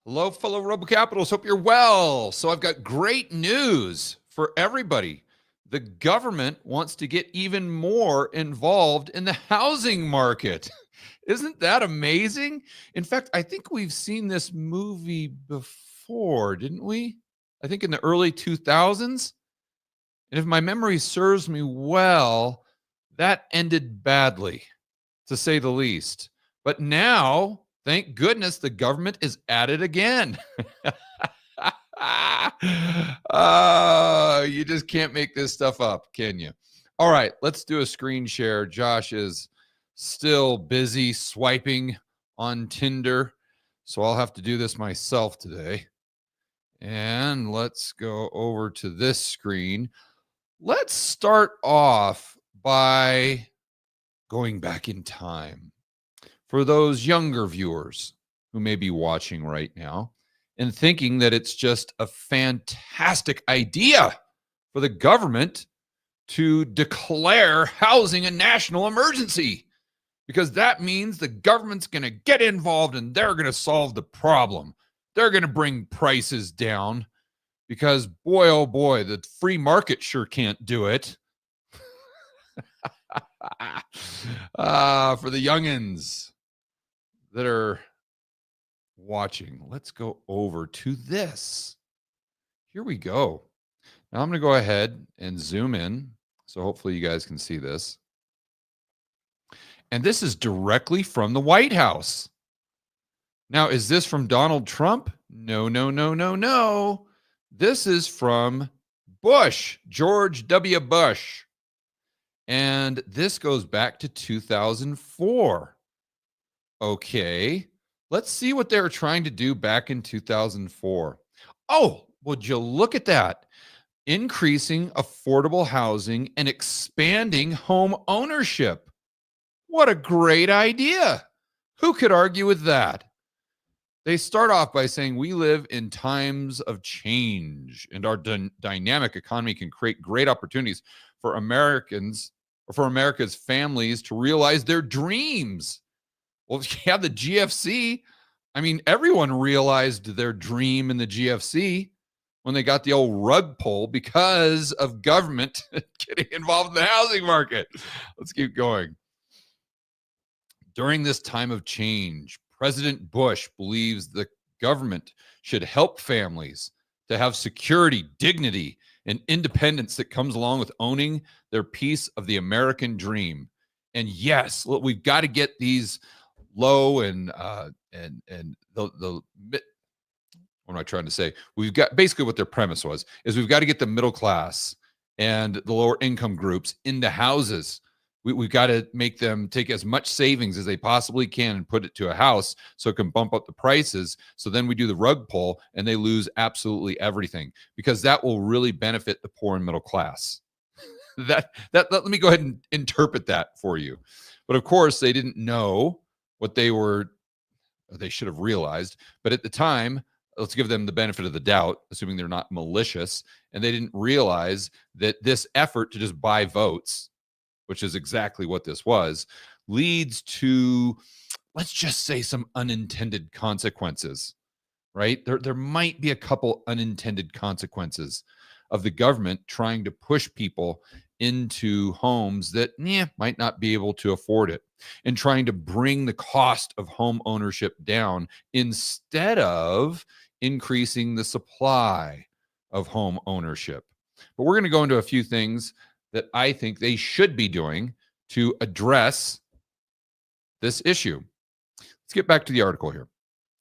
Hello, fellow Robo Capitals. Hope you're well. So, I've got great news for everybody. The government wants to get even more involved in the housing market. Isn't that amazing? In fact, I think we've seen this movie before, didn't we? I think in the early 2000s. And if my memory serves me well, that ended badly, to say the least. But now, thank goodness, the government is at it again. You just can't make this stuff up, can you? All right, let's do a screen share. Josh is still busy swiping on Tinder, so I'll have to do this myself today. And let's go over to this screen. Let's start off by going back in time. For those younger viewers who may be watching right now and thinking that it's just a fantastic idea for the government to declare housing a national emergency, because that means the government's going to get involved and they're going to solve the problem. They're going to bring prices down because, boy, oh boy, the free market sure can't do it. For the youngins that are watching, let's go over to this. Here we go. Now I'm going to go ahead and zoom in. So hopefully you guys can see this. And this is directly from the White House. Now, is this from Donald Trump? No, no, no, no, no. This is from Bush, George W. Bush. And this goes back to 2004. Okay, let's see what they were trying to do back in 2004. Oh, would you look at that? Increasing affordable housing and expanding home ownership. What a great idea. Who could argue with that? They start off by saying we live in times of change and our dynamic economy can create great opportunities for Americans or for America's families to realize their dreams. Well, yeah, the GFC. I mean, everyone realized their dream in the GFC when they got the old rug pull because of government getting involved in the housing market. Let's keep going. During this time of change, President Bush believes the government should help families to have security, dignity, and independence that comes along with owning their piece of the American dream. And yes, look, we've got to get these low and the what am I trying to say? We've got basically what their premise was is we've got to get the middle class and the lower income groups into houses. We've got to make them take as much savings as they possibly can and put it to a house so it can bump up the prices. So then we do the rug pull and they lose absolutely everything because that will really benefit the poor and middle class. That let me go ahead and interpret that for you. But of course, they didn't know what they should have realized. But at the time, let's give them the benefit of the doubt, assuming they're not malicious. And they didn't realize that this effort to just buy votes, which is exactly what this was, leads to, let's just say, some unintended consequences, right? There might be a couple unintended consequences of the government trying to push people into homes that might not be able to afford it and trying to bring the cost of home ownership down instead of increasing the supply of home ownership. But we're going to go into a few things that I think they should be doing to address this issue. Let's get back to the article here,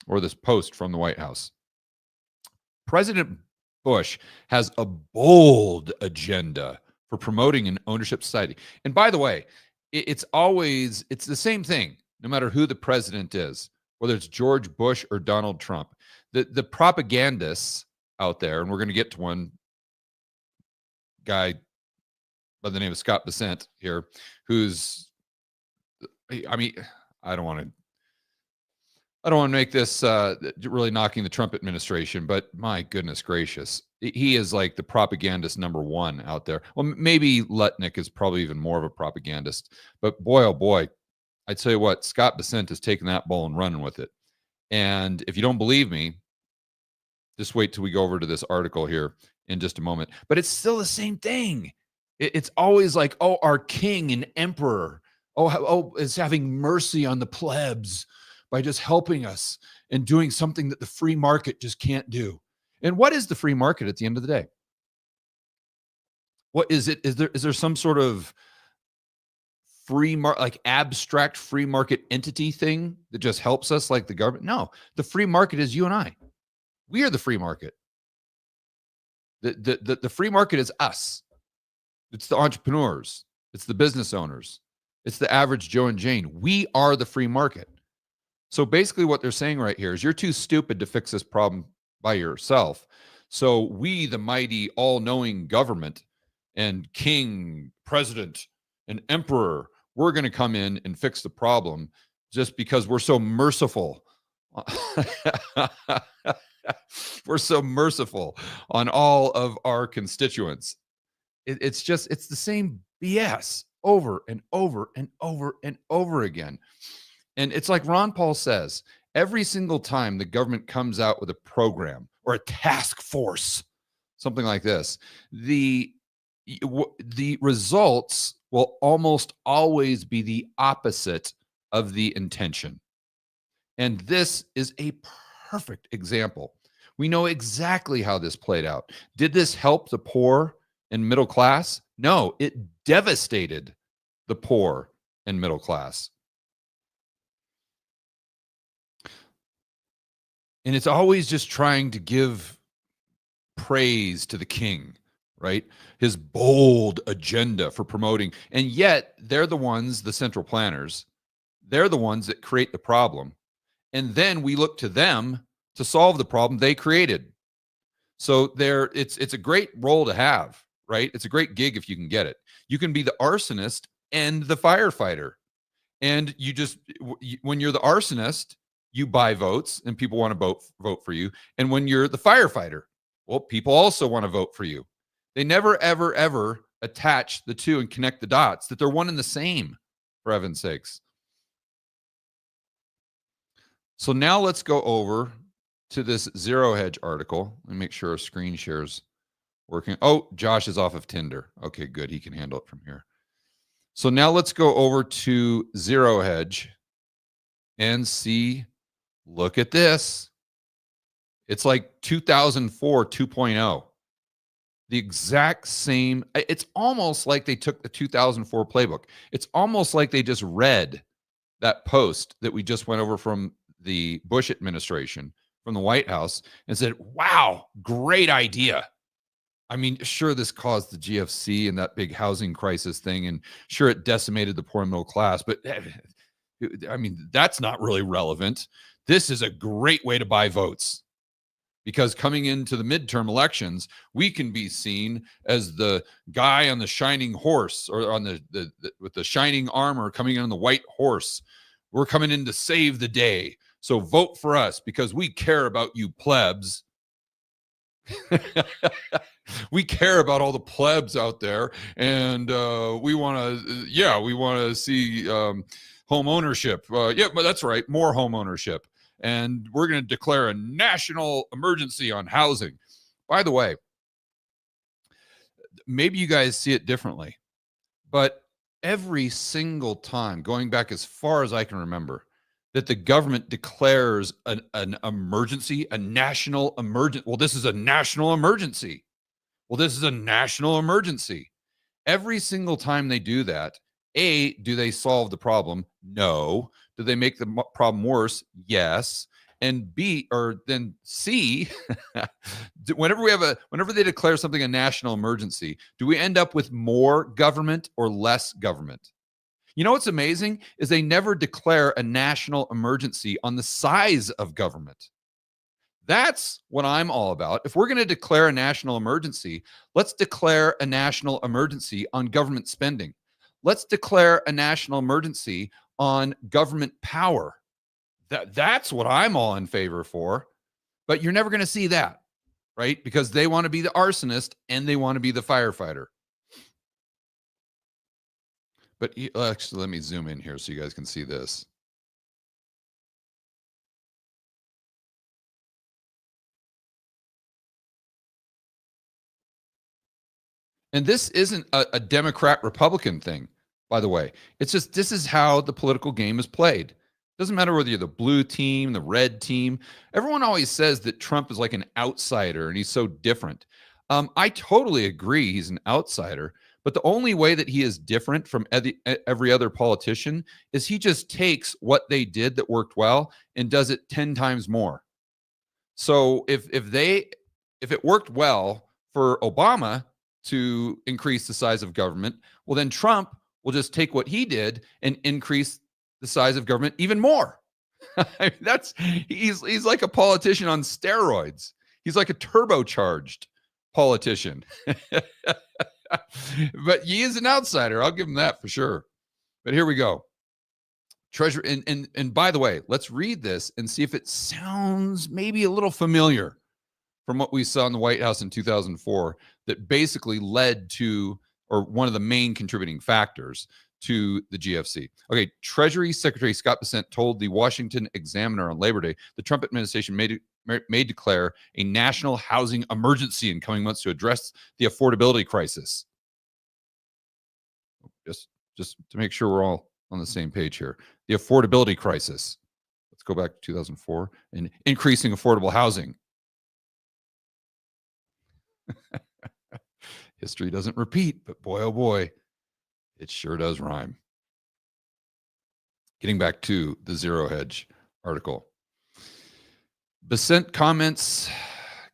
or this post from the White House. President Bush has a bold agenda for promoting an ownership society. And by the way, it's the same thing, no matter who the president is, whether it's George Bush or Donald Trump. The propagandists out there, and we're going to get to one guy by the name of Scott Bessent here, who's, I mean, I don't want to make this really knocking the Trump administration, but my goodness gracious, he is like the propagandist number one out there. Well, maybe Lutnick is probably even more of a propagandist, but boy, oh boy, I tell you what, Scott Bessent has taken that ball and running with it. And if you don't believe me, Just wait till we go over to this article here in just a moment. But it's still the same thing. It's always like, oh, our king and emperor, is having mercy on the plebs by just helping us and doing something that the free market just can't do. And what is the free market at the end of the day? What is it? Is there some sort of like abstract free market entity thing that just helps us like the government? No, the free market is you and I. We are the free market. The free market is us. It's the entrepreneurs. It's the business owners. It's the average Joe and Jane. We are the free market. So basically what they're saying right here is you're too stupid to fix this problem by yourself. So we, the mighty, all-knowing government and king, president, and emperor, we're going to come in and fix the problem just because we're so merciful. We're so merciful on all of our constituents. It's the same BS over and over and over and over again. And it's like Ron Paul says, every single time the government comes out with a program or a task force, something like this, the results will almost always be the opposite of the intention. And this is a perfect example. We know exactly how this played out. Did this help the poor and middle class? No, it devastated the poor and middle class. And it's always just trying to give praise to the king, right? His bold agenda for promoting. And yet they're the ones, the central planners, they're the ones that create the problem. And then we look to them to solve the problem they created. So it's a great role to have, right? It's a great gig if you can get it. You can be the arsonist and the firefighter. And when you're the arsonist, you buy votes and people want to vote for you. And when you're the firefighter, well, people also want to vote for you. They never, ever, ever attach the two and connect the dots that they're one and the same, for heaven's sakes. So now let's go over to this Zero Hedge article. Let me make sure our screen share's working. Oh, Josh is off of Tinder. Okay, good. He can handle it from here. So now let's go over to Zero Hedge and see, look at this. It's like 2004 2.0. The exact same. It's almost like they took the 2004 playbook. It's almost like they just read that post that we just went over from the Bush administration, from the White House, and said, wow, great idea. I mean, sure, this caused the GFC and that big housing crisis thing, and sure, it decimated the poor middle class, but I mean, that's not really relevant. This is a great way to buy votes, because coming into the midterm elections, we can be seen as the guy on the shining horse, or on with the shining armor coming in on the white horse. We're coming in to save the day. So vote for us because we care about you plebs. We care about all the plebs out there, and we want to see home ownership. Yeah, but that's right, more home ownership. And we're going to declare a national emergency on housing. By the way, maybe you guys see it differently, but every single time, going back as far as I can remember, that the government declares an emergency, a national emergency. Well, this is a national emergency. Well, this is a national emergency. Every single time they do that, A, do they solve the problem? No. Do they make the problem worse? Yes. And B, or then C, whenever they declare something a national emergency, do we end up with more government or less government? You know what's amazing is they never declare a national emergency on the size of government. That's what I'm all about. If we're going to declare a national emergency, let's declare a national emergency on government spending. Let's declare a national emergency on government power. That's what I'm all in favor for. But you're never going to see that, right? Because they want to be the arsonist and they want to be the firefighter. But actually, let me zoom in here so you guys can see this. And this isn't a Democrat Republican thing, by the way. It's just this is how the political game is played. Doesn't matter whether you're the blue team, the red team. Everyone always says that Trump is like an outsider and he's so different. I totally agree he's an outsider, but the only way that he is different from every other politician is he just takes what they did that worked well and does it 10 times more. So if it worked well for Obama to increase the size of government, well then Trump will just take what he did and increase the size of government even more. I mean, he's like a politician on steroids. He's like a turbocharged politician. But he is an outsider. I'll give him that for sure. But here we go. Treasury and by the way, let's read this and see if it sounds maybe a little familiar from what we saw in the White House in 2004 that basically led to, or one of the main contributing factors to the GFC. Okay, Treasury Secretary Scott Bessent told the Washington Examiner on Labor Day the Trump administration may declare a national housing emergency in coming months to address the affordability crisis. Just to make sure we're all on the same page here. The affordability crisis. Let's go back to 2004 and increasing affordable housing. History doesn't repeat, but boy, oh boy, it sure does rhyme. Getting back to the Zero Hedge article. Bessent comments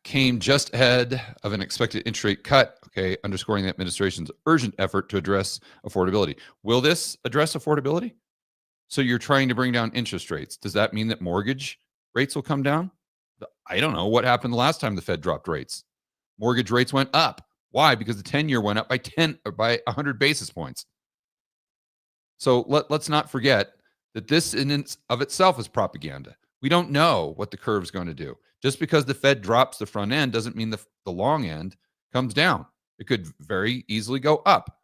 came just ahead of an expected interest rate cut, okay, underscoring the administration's urgent effort to address affordability. Will this address affordability? So you're trying to bring down interest rates. Does that mean that mortgage rates will come down? I don't know what happened the last time the Fed dropped rates. Mortgage rates went up. Why? Because the 10-year went up by 100 basis points. So let's not forget that this in of itself is propaganda. We don't know what the curve is going to do. Just because the Fed drops the front end doesn't mean the long end comes down. It could very easily go up.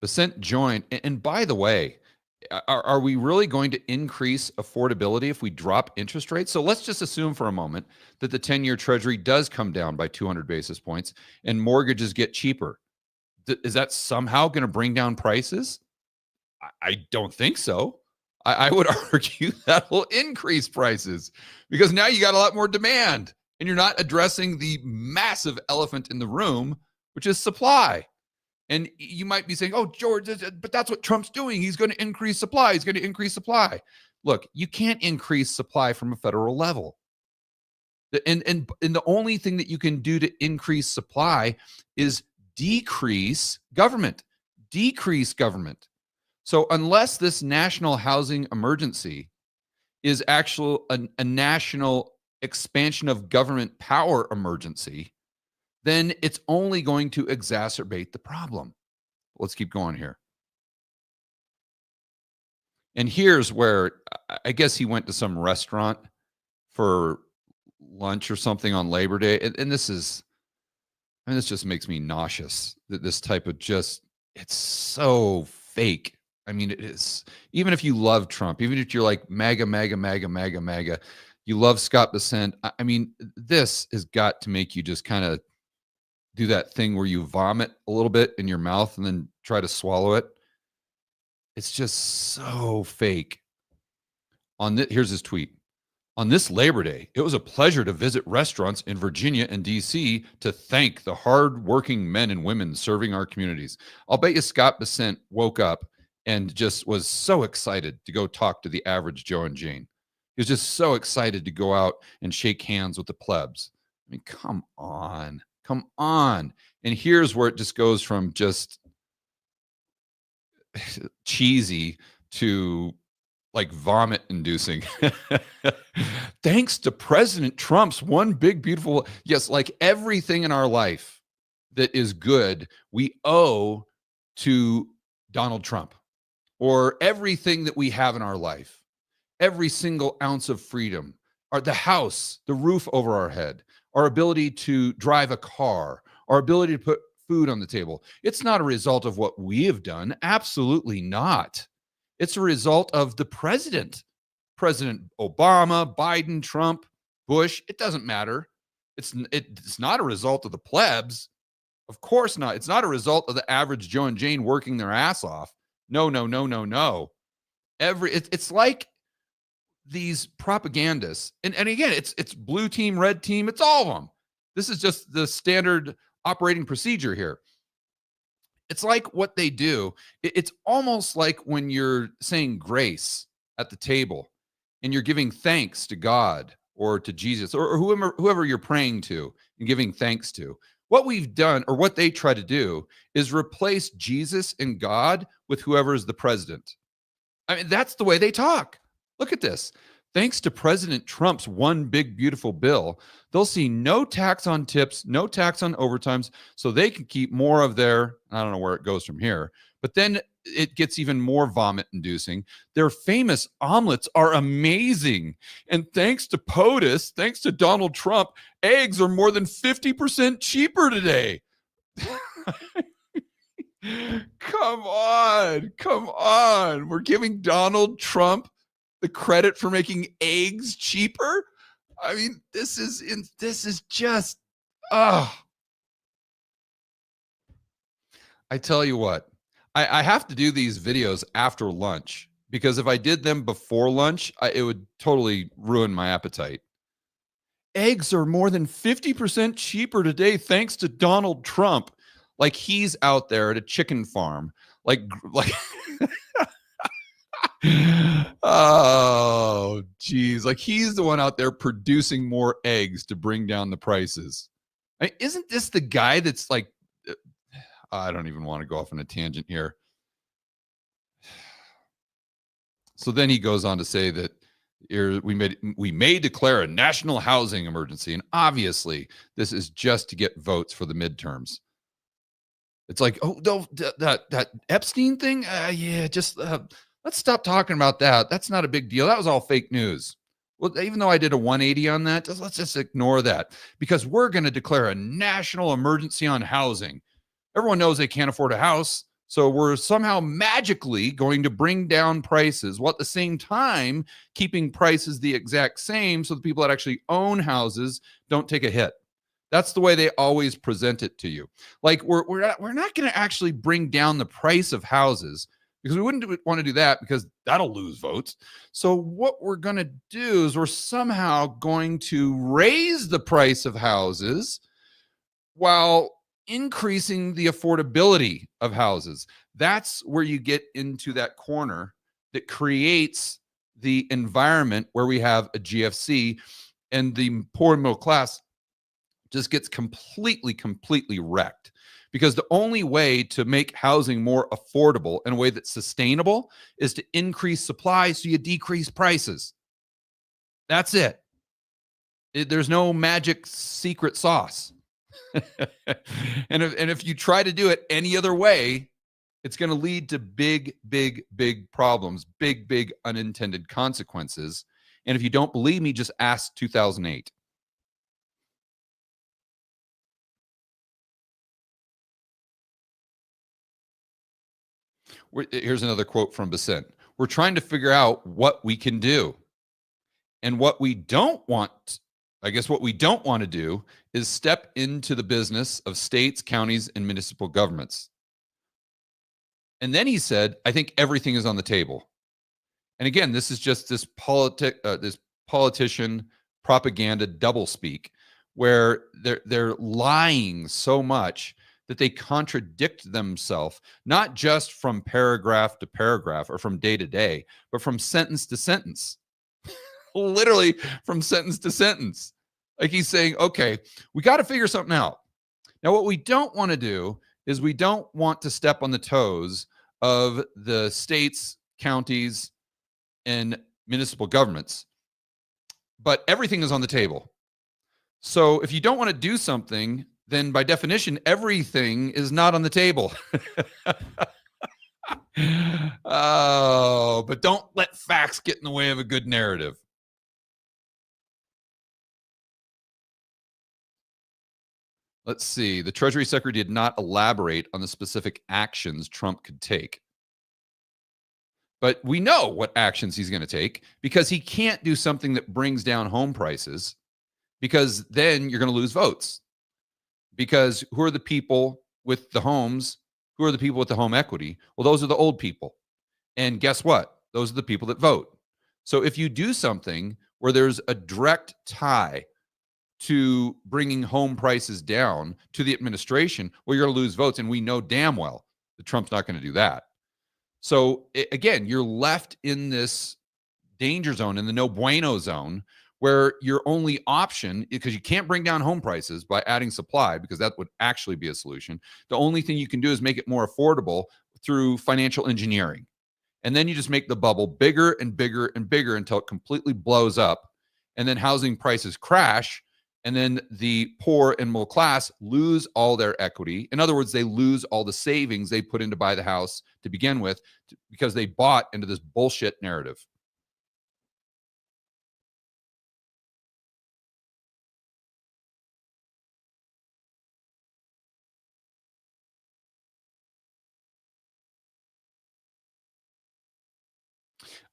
Bessent joined, and by the way, are we really going to increase affordability if we drop interest rates? So let's just assume for a moment that the 10-year Treasury does come down by 200 basis points and mortgages get cheaper. Is that somehow going to bring down prices? I don't think so. I would argue that will increase prices because now you got a lot more demand and you're not addressing the massive elephant in the room, which is supply. And you might be saying, oh, George, but that's what Trump's doing. He's going to increase supply. He's going to increase supply. Look, you can't increase supply from a federal level. And the only thing that you can do to increase supply is decrease government. Decrease government. So unless this national housing emergency is actually a national expansion of government power emergency, then it's only going to exacerbate the problem. Let's keep going here. And here's where I guess he went to some restaurant for lunch or something on Labor Day. And this just makes me nauseous that this type of it's so fake. I mean, it is. Even if you love Trump, even if you're like MAGA, MAGA, MAGA, MAGA, MAGA, you love Scott Bessent. I mean, this has got to make you just kind of do that thing where you vomit a little bit in your mouth and then try to swallow it. It's just so fake. Here's his tweet. On this Labor Day, it was a pleasure to visit restaurants in Virginia and D.C. to thank the hard-working men and women serving our communities. I'll bet you Scott Bessent woke up and just was so excited to go talk to the average Joe and Jane. He was just so excited to go out and shake hands with the plebs. I mean, come on. Come on. And here's where it just goes from just cheesy to like vomit inducing. Thanks to President Trump's one big, beautiful, yes, like everything in our life that is good, we owe to Donald Trump, or everything that we have in our life, every single ounce of freedom, or the house, the roof over our head, our ability to drive a car, our ability to put food on the table. It's not a result of what we have done. Absolutely not. It's a result of the President Obama, Biden, Trump, Bush. It doesn't matter. It's not a result of the plebs. Of course not. It's not a result of the average Joe and Jane working their ass off. No, no, no, no, no. It's like these propagandists, and again, it's blue team, red team, it's all of them. This is just the standard operating procedure here. It's like what they do. It's almost like when you're saying grace at the table and you're giving thanks to God or to Jesus or whoever you're praying to and giving thanks to. What we've done, or what they try to do, is replace Jesus and God with whoever is the president. I mean, that's the way they talk. Look at this. Thanks to President Trump's one big, beautiful bill, they'll see no tax on tips, no tax on overtimes, so they can keep more of their, I don't know where it goes from here, but then it gets even more vomit inducing. Their famous omelets are amazing. And thanks to POTUS, thanks to Donald Trump, eggs are more than 50% cheaper today. Come on. Come on. We're giving Donald Trump the credit for making eggs cheaper. I mean, this is just, I tell you what, I have to do these videos after lunch, because if I did them before lunch, it would totally ruin my appetite. Eggs are more than 50% cheaper today thanks to Donald Trump. Like he's out there at a chicken farm, like oh, geez. Like he's the one out there producing more eggs to bring down the prices. I mean, isn't this the guy that's like, I don't even want to go off on a tangent here. So then he goes on to say that we may declare a national housing emergency. And obviously, this is just to get votes for the midterms. It's like, oh, that Epstein thing? Yeah, just let's stop talking about that. That's not a big deal. That was all fake news. Well, even though I did a 180 on that, let's just ignore that, because we're going to declare a national emergency on housing. Everyone knows they can't afford a house, so we're somehow magically going to bring down prices while at the same time keeping prices the exact same so the people that actually own houses don't take a hit. That's the way they always present it to you. Like we're not going to actually bring down the price of houses, because we wouldn't want to do that, because that'll lose votes. So what we're going to do is we're somehow going to raise the price of houses while increasing the affordability of houses. That's where you get into that corner that creates the environment where we have a GFC, and the poor and middle class just gets completely wrecked. Because the only way to make housing more affordable in a way that's sustainable is to increase supply so you decrease prices. That's it. There's no magic secret sauce. and if you try to do it any other way, it's going to lead to big problems, big unintended consequences. And if you don't believe me, just ask 2008. Here's another quote from Besant. We're trying to figure out what we can do. And what we don't want, I guess what we don't want to do, is step into the business of states, counties, and municipal governments. And then he said, I think everything is on the table. And again, this is just this politician propaganda doublespeak, where they're lying so much that they contradict themselves, not just from paragraph to paragraph or from day to day, but from sentence to sentence. Literally from sentence to sentence. Like he's saying, okay, we got to figure something out. Now, what we don't want to do is we don't want to step on the toes of the states, counties, and municipal governments. But everything is on the table. So if you don't want to do something, then by definition, everything is not on the table. Oh, but don't let facts get in the way of a good narrative. Let's see. The Treasury Secretary did not elaborate on the specific actions Trump could take. But we know what actions he's going to take, because he can't do something that brings down home prices. because then you're going to lose votes. Because who are the people with the homes? Who are the people with the home equity? Well, those are the old people. And guess what? Those are the people that vote. So if you do something where there's a direct tie to bringing home prices down to the administration, well, you're going to lose votes. And we know damn well that Trump's not going to do that. So again, you're left in this danger zone, in the no bueno zone, where your only option, because you can't bring down home prices by adding supply, because that would actually be a solution. The only thing you can do is make it more affordable through financial engineering. And then you just make the bubble bigger and bigger and bigger until it completely blows up. And then housing prices crash. And then the poor and middle class lose all their equity. In other words, they lose all the savings they put in to buy the house to begin with, because they bought into this bullshit narrative.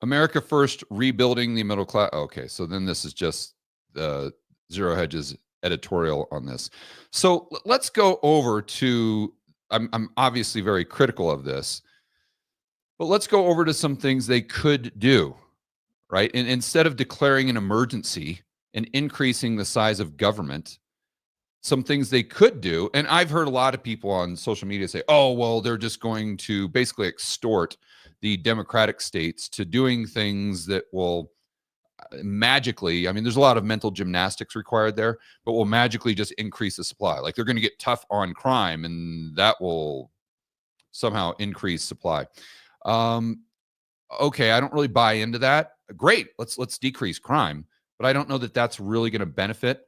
America First, rebuilding the middle class. Okay, so then this is just the Zero Hedge's editorial on this. So let's go over to, I'm obviously very critical of this, but let's go over to some things they could do, right? And instead of declaring an emergency and increasing the size of government, some things they could do. And I've heard a lot of people on social media say, oh, well, they're just going to basically extort the Democratic states to doing things that will magically, I mean, there's a lot of mental gymnastics required there, but will magically just increase the supply. Like they're going to get tough on crime and that will somehow increase supply. Okay, I don't really buy into that. Great, let's decrease crime, but I don't know that that's really going to benefit.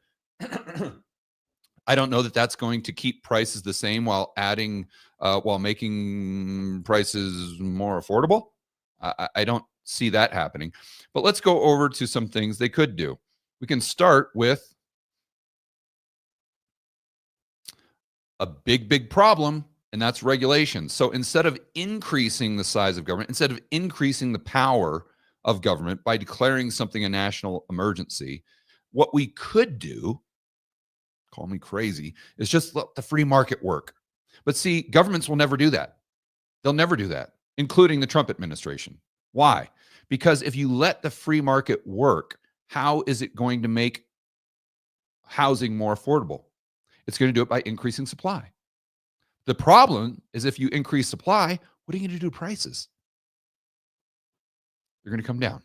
I don't know that that's going to keep prices the same while making prices more affordable. I don't see that happening. But let's go over to some things they could do. We can start with a big problem, and that's regulation. So instead of increasing the size of government, instead of increasing the power of government by declaring something a national emergency, what we could do, call me crazy, is just let the free market work. But see, governments will never do that. They'll never do that, including the Trump administration. Why? Because if you let the free market work, how is it going to make housing more affordable? It's going to do it by increasing supply. The problem is if you increase supply, what are you going to do to prices? They're going to come down.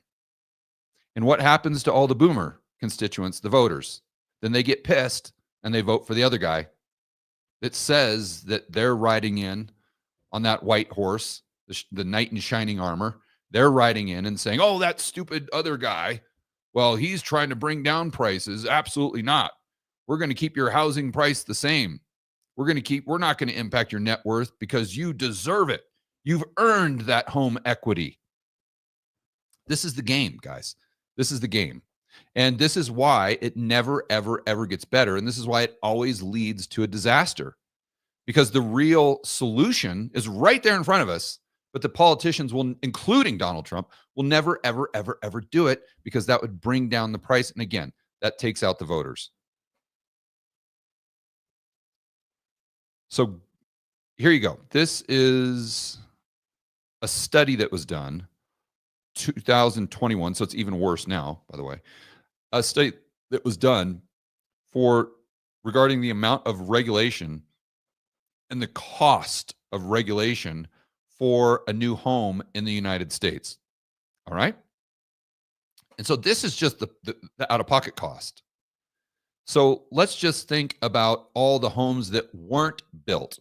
And what happens to all the boomer constituents, the voters? Then they get pissed and they vote for the other guy that says that they're riding in on that white horse, the knight in shining armor. They're riding in and saying, oh, that stupid other guy, well, he's trying to bring down prices. Absolutely not. We're going to keep your housing price the same. We're not going to impact your net worth because you deserve it. You've earned that home equity. This is the game, guys. This is the game. And this is why it never, ever, ever gets better. And this is why it always leads to a disaster. Because the real solution is right there in front of us, but the politicians will, including Donald Trump, will never, ever, ever, ever do it because that would bring down the price. And again, that takes out the voters. So here you go. This is a study that was done 2021. So it's even worse now, by the way. A study that was done regarding the amount of regulation and the cost of regulation for a new home in the United States. All right. And so this is just the out-of-pocket cost. So let's just think about all the homes that weren't built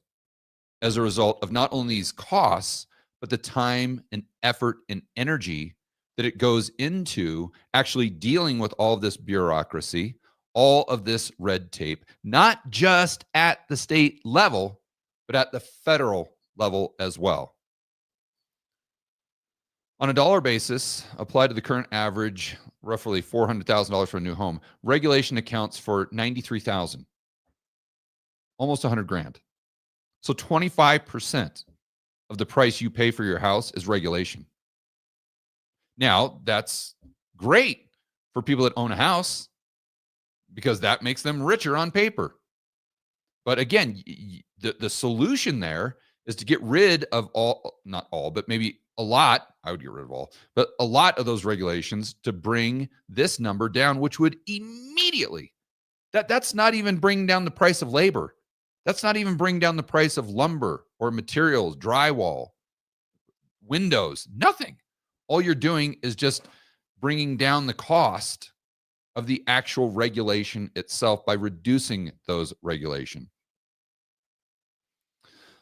as a result of not only these costs, but the time and effort and energy that it goes into actually dealing with all of this bureaucracy, all of this red tape, not just at the state level, but at the federal level as well. On a dollar basis, applied to the current average, roughly $400,000 for a new home, regulation accounts for $93,000, almost $100,000. So 25% of the price you pay for your house is regulation. Now, that's great for people that own a house. because that makes them richer on paper. But again, the solution there is to get rid of all, not all, but maybe a lot. I would get rid of all, but a lot of those regulations to bring this number down, which would immediately, that's not even bringing down the price of labor. That's not even bringing down the price of lumber or materials, drywall, windows, nothing. All you're doing is just bringing down the cost of the actual regulation itself by reducing those regulation.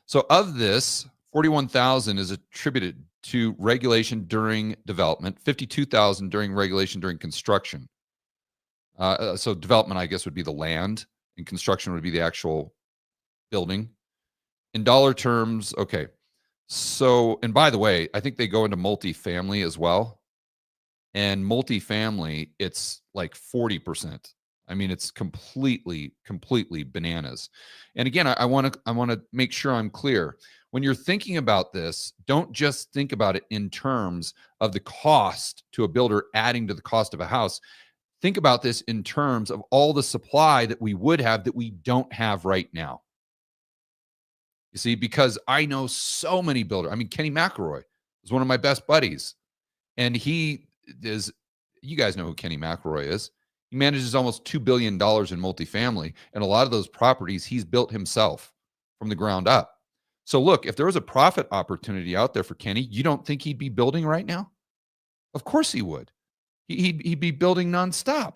So of this, 41,000 is attributed to regulation during development, 52,000 during regulation during construction. So development, I guess, would be the land, and construction would be the actual building. In dollar terms, okay. So, and by the way, I think they go into multifamily as well. And multifamily, it's like 40%. I mean, it's completely bananas. And again, I want to make sure I'm clear. When you're thinking about this, don't just think about it in terms of the cost to a builder adding to the cost of a house. Think about this in terms of all the supply that we would have that we don't have right now. You see, because I know so many builders. I mean, Kenny McElroy is one of my best buddies. And he is, you guys know who Kenny McElroy is. He manages almost $2 billion in multifamily. And a lot of those properties he's built himself from the ground up. So look, if there was a profit opportunity out there for Kenny, you don't think he'd be building right now? Of course he would. He'd be building nonstop,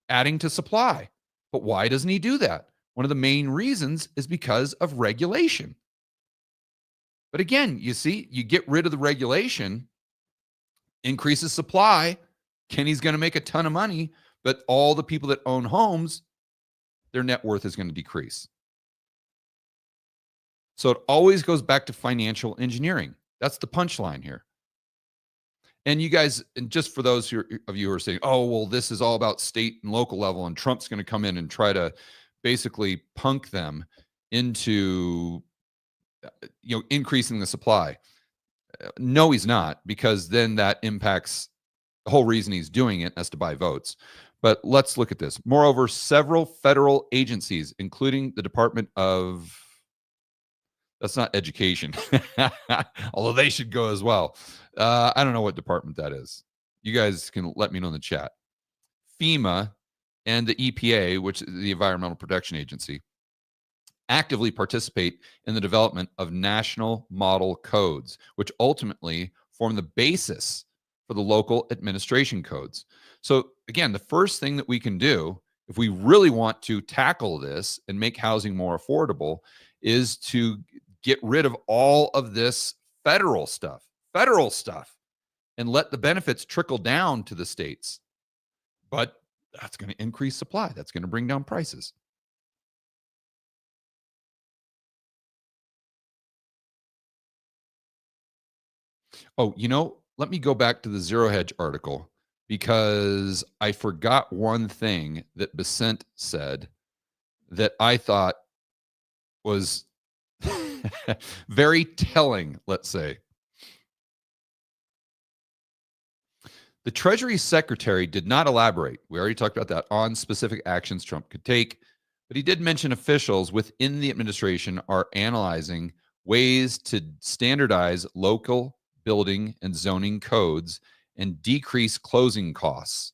adding to supply. But why doesn't he do that? One of the main reasons is because of regulation. But again, you see, you get rid of the regulation, increases supply. Kenny's going to make a ton of money, but all the people that own homes, their net worth is going to decrease. So it always goes back to financial engineering. That's the punchline here. And you guys, and just for those of you who are saying, oh, well, this is all about state and local level, and Trump's going to come in and try to basically punk them into, increasing the supply. No, he's not, because then that impacts the whole reason he's doing it, as to buy votes. But let's look at this. Moreover, several federal agencies, including the Department of, that's not education, although they should go as well. I don't know what department that is. You guys can let me know in the chat. FEMA and the EPA, which is the Environmental Protection Agency, actively participate in the development of national model codes, which ultimately form the basis for the local administration codes. So again, the first thing that we can do if we really want to tackle this and make housing more affordable is to get rid of all of this federal stuff, and let the benefits trickle down to the states. But that's going to increase supply. That's going to bring down prices. Oh, let me go back to the Zero Hedge article, because I forgot one thing that Besant said that I thought was very telling, let's say. The Treasury Secretary did not elaborate, we already talked about that, on specific actions Trump could take, but he did mention officials within the administration are analyzing ways to standardize local building and zoning codes and decrease closing costs.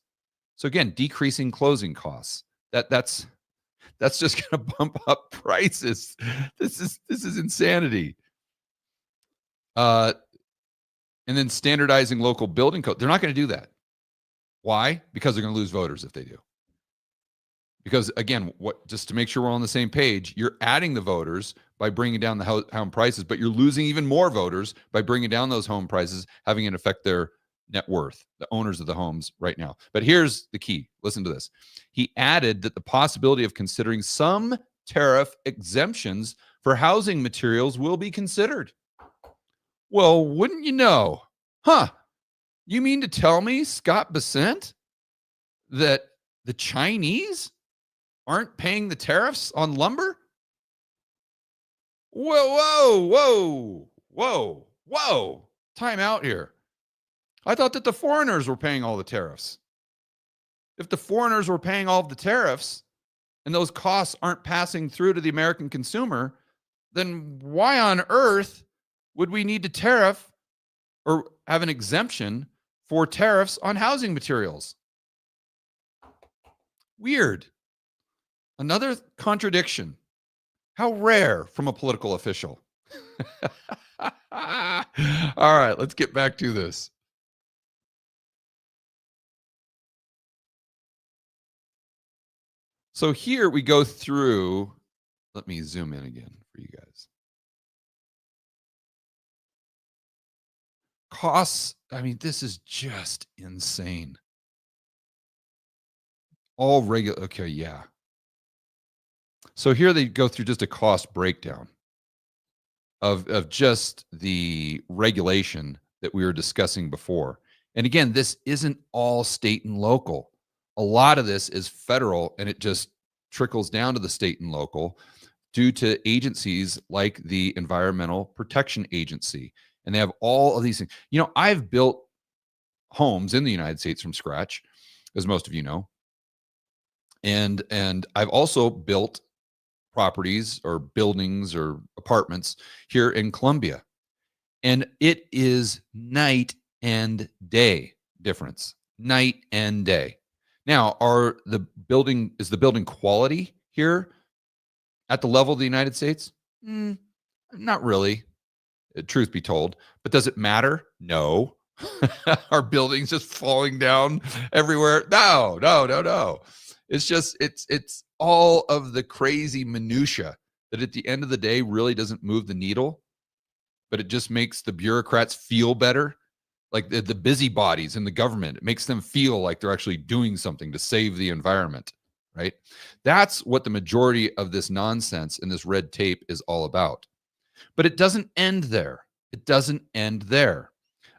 So again, decreasing closing costs. That's just going to bump up prices. This is insanity. And then standardizing local building code. They're not going to do that. Why? Because they're going to lose voters if they do. Because again, just to make sure we're on the same page, you're adding the voters by bringing down the home prices, but you're losing even more voters by bringing down those home prices, having it affect their net worth, the owners of the homes right now. But here's the key. Listen to this. He added that the possibility of considering some tariff exemptions for housing materials will be considered. Well, wouldn't you know? Huh? You mean to tell me, Scott Besant, that the Chinese aren't paying the tariffs on lumber? Whoa. Time out here. I thought that the foreigners were paying all the tariffs. If the foreigners were paying all of the tariffs and those costs aren't passing through to the American consumer, then why on earth would we need to tariff or have an exemption for tariffs on housing materials? Weird. Another contradiction. How rare from a political official. All right, let's get back to this. So here we go through, let me zoom in again for you guys. Costs, I mean, this is just insane. All regular, okay, yeah. So here they go through just a cost breakdown of just the regulation that we were discussing before. And again, this isn't all state and local. A lot of this is federal, and it just trickles down to the state and local due to agencies like the Environmental Protection Agency. And they have all of these things. You know, I've built homes in the United States from scratch, as most of you know. And I've also built properties or buildings or apartments here in Columbia. And it is night and day difference. Night and day. Now, is the building quality here at the level of the United States? Not really, truth be told. But does it matter? No. Are buildings just falling down everywhere? No. It's just it's all of the crazy minutia that at the end of the day really doesn't move the needle, but it just makes the bureaucrats feel better. Like the busybodies in the government, it makes them feel like they're actually doing something to save the environment, right? That's what the majority of this nonsense and this red tape is all about. But it doesn't end there. It doesn't end there.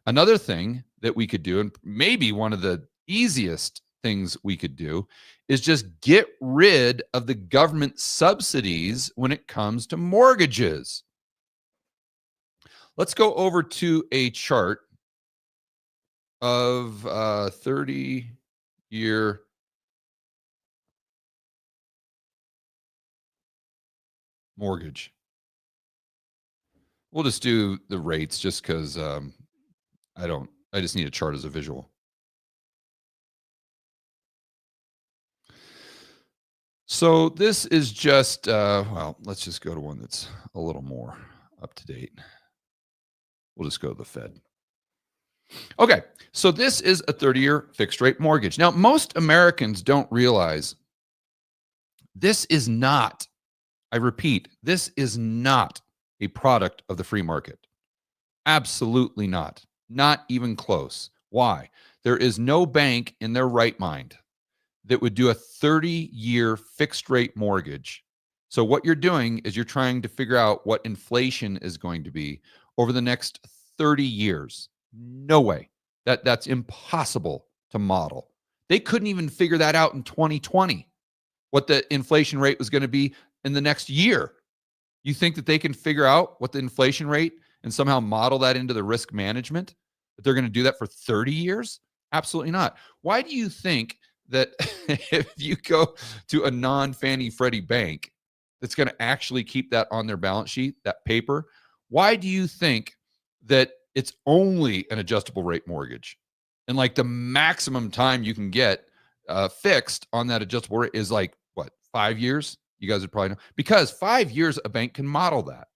Another thing that we could do, and maybe one of the easiest things we could do, is just get rid of the government subsidies when it comes to mortgages. Let's go over to a chart of 30-year mortgage. We'll just do the rates just because I just need a chart as a visual. So this is just, well, let's just go to one that's a little more up to date. We'll just go to the Fed. Okay, so this is a 30-year fixed rate mortgage. Now, most Americans don't realize this is not, I repeat, this is not a product of the free market. Absolutely not. Not even close. Why? There is no bank in their right mind that would do a 30-year fixed rate mortgage. So what you're doing is you're trying to figure out what inflation is going to be over the next 30 years. No way. That's impossible to model. They couldn't even figure that out in 2020, what the inflation rate was going to be in the next year. You think that they can figure out what the inflation rate and somehow model that into the risk management? That they're going to do that for 30 years? Absolutely not. Why do you think that if you go to a non-Fannie Freddie bank that's going to actually keep that on their balance sheet, that paper, why do you think that it's only an adjustable rate mortgage? And like the maximum time you can get fixed on that adjustable rate is like, what, 5 years? You guys would probably know. Because 5 years, a bank can model that.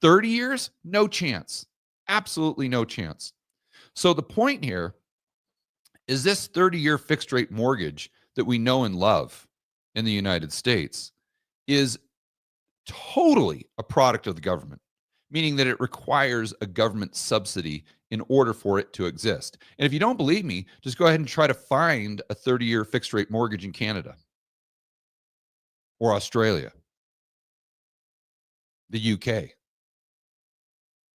30 years, no chance. Absolutely no chance. So the point here is this 30-year fixed rate mortgage that we know and love in the United States is totally a product of the government, meaning that it requires a government subsidy in order for it to exist. And if you don't believe me, just go ahead and try to find a 30-year fixed rate mortgage in Canada or Australia, the UK.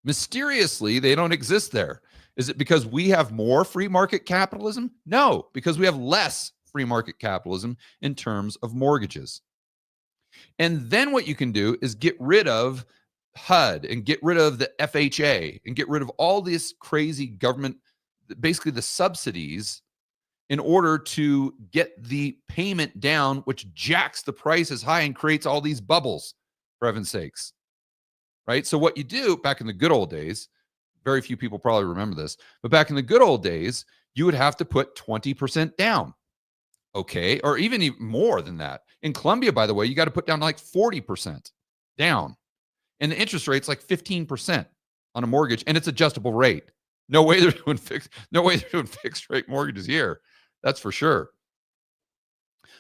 Mysteriously, they don't exist there. Is it because we have more free market capitalism? No, because we have less free market capitalism in terms of mortgages. And then what you can do is get rid of HUD and get rid of the FHA and get rid of all this crazy government, basically the subsidies, in order to get the payment down, which jacks the prices high and creates all these bubbles, for heaven's sakes. Right? So what you do back in the good old days, very few people probably remember this, but back in the good old days, you would have to put 20% down. Okay. Or even more than that. In Colombia, by the way, you got to put down like 40% down. And the interest rate's like 15% on a mortgage, and it's adjustable rate. No way they're doing fixed rate mortgages here. That's for sure.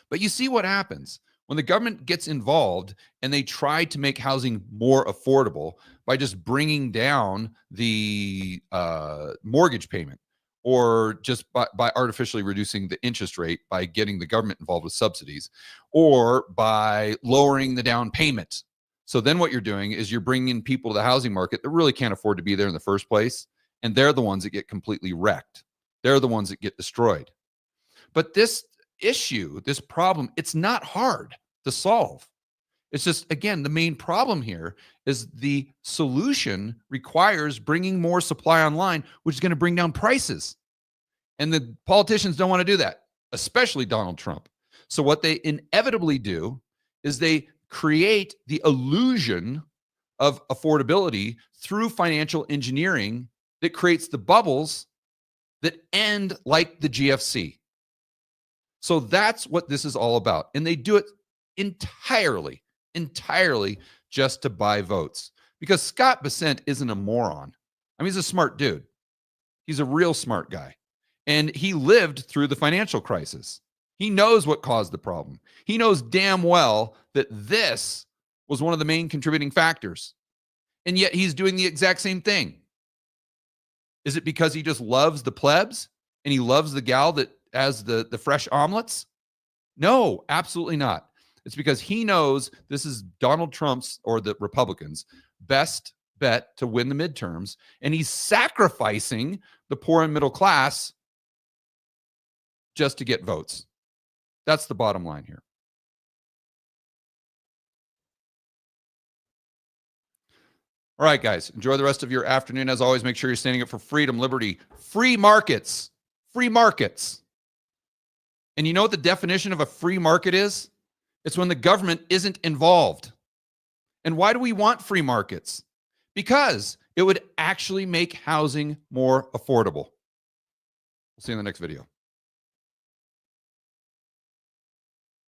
But you see what happens when the government gets involved and they try to make housing more affordable by just bringing down the mortgage payment, or just by artificially reducing the interest rate by getting the government involved with subsidies, or by lowering the down payment. So then what you're doing is you're bringing people to the housing market that really can't afford to be there in the first place. And they're the ones that get completely wrecked. They're the ones that get destroyed. But this issue, this problem, it's not hard to solve. It's just, again, the main problem here is the solution requires bringing more supply online, which is going to bring down prices. And the politicians don't want to do that, especially Donald Trump. So what they inevitably do is they create the illusion of affordability through financial engineering that creates the bubbles that end like the GFC. So that's what this is all about. And they do it entirely just to buy votes. Because Scott Bessent isn't a moron. I mean, he's a smart dude. He's a real smart guy. And he lived through the financial crisis. He knows what caused the problem. He knows damn well that this was one of the main contributing factors. And yet he's doing the exact same thing. Is it because he just loves the plebs and he loves the gal that has the fresh omelets? No, absolutely not. It's because he knows this is Donald Trump's, or the Republicans' best bet to win the midterms, and he's sacrificing the poor and middle class just to get votes. That's the bottom line here. All right, guys, enjoy the rest of your afternoon. As always, make sure you're standing up for freedom, liberty, free markets, free markets. And you know what the definition of a free market is? It's when the government isn't involved. And why do we want free markets? Because it would actually make housing more affordable. We'll see you in the next video.